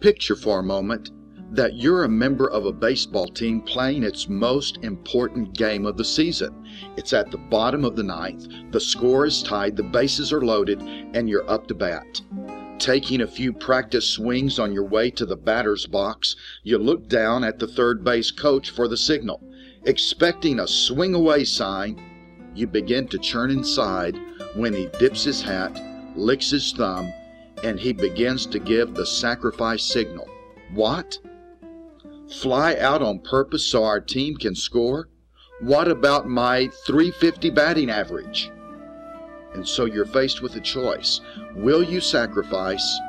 Picture for a moment that you're a member of a baseball team playing its most important game of the season. It's at the bottom of the ninth, the score is tied, the bases are loaded, and you're up to bat. Taking a few practice swings on your way to the batter's box, you look down at the third base coach for the signal. Expecting a swing away sign, you begin to churn inside when he dips his hat, licks his thumb, and he begins to give the sacrifice signal. What? Fly out on purpose so our team can score? What about my .350 batting average? And so you're faced with a choice. Will you sacrifice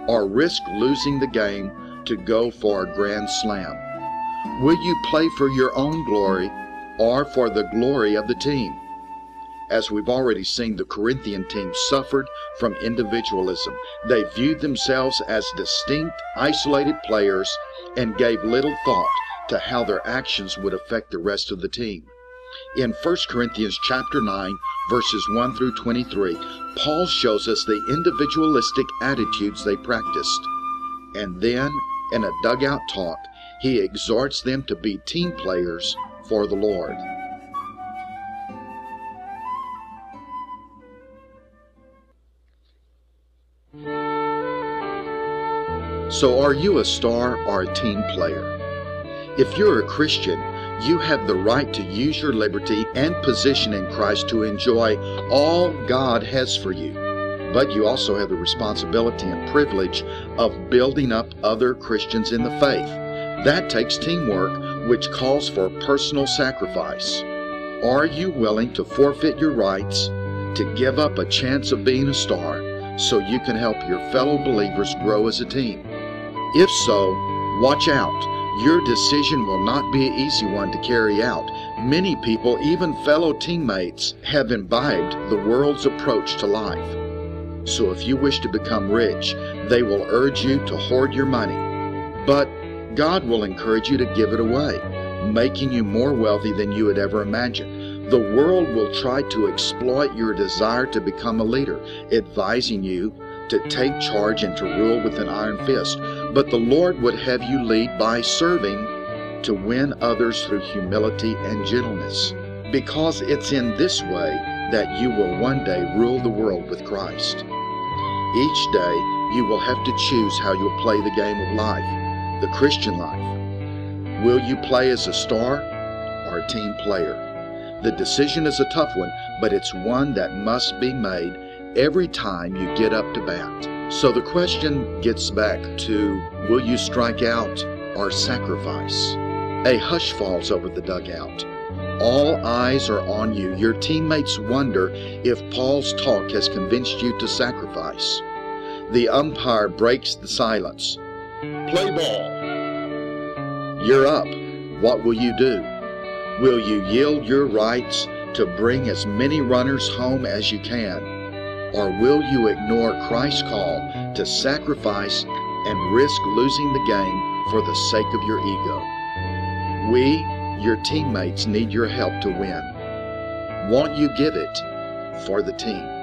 or risk losing the game to go for a grand slam? Will you play for your own glory or for the glory of the team? As we've already seen, the Corinthian team suffered from individualism. They viewed themselves as distinct, isolated players and gave little thought to how their actions would affect the rest of the team. In 1 Corinthians chapter 9, verses 1 through 23, Paul shows us the individualistic attitudes they practiced. And then, in a dugout talk, he exhorts them to be team players for the Lord. So are you a star or a team player? If you're a Christian, you have the right to use your liberty and position in Christ to enjoy all God has for you. But you also have the responsibility and privilege of building up other Christians in the faith. That takes teamwork, which calls for personal sacrifice. Are you willing to forfeit your rights, to give up a chance of being a star, so you can help your fellow believers grow as a team? If so, watch out. Your decision will not be an easy one to carry out. Many people, even fellow teammates, have imbibed the world's approach to life. So if you wish to become rich, they will urge you to hoard your money. But God will encourage you to give it away, making you more wealthy than you had ever imagined. The world will try to exploit your desire to become a leader, advising you to take charge and to rule with an iron fist. But the Lord would have you lead by serving to win others through humility and gentleness, because it's in this way that you will one day rule the world with Christ. Each day you will have to choose how you'll play the game of life, the Christian life. Will you play as a star or a team player? The decision is a tough one, but it's one that must be made every time you get up to bat. So the question gets back to, will you strike out or sacrifice? A hush falls over the dugout. All eyes are on you. Your teammates wonder if Paul's talk has convinced you to sacrifice. The umpire breaks the silence. Play ball. You're up. What will you do? Will you yield your rights to bring as many runners home as you can? Or will you ignore Christ's call to sacrifice and risk losing the game for the sake of your ego? We, your teammates, need your help to win. Won't you give it for the team?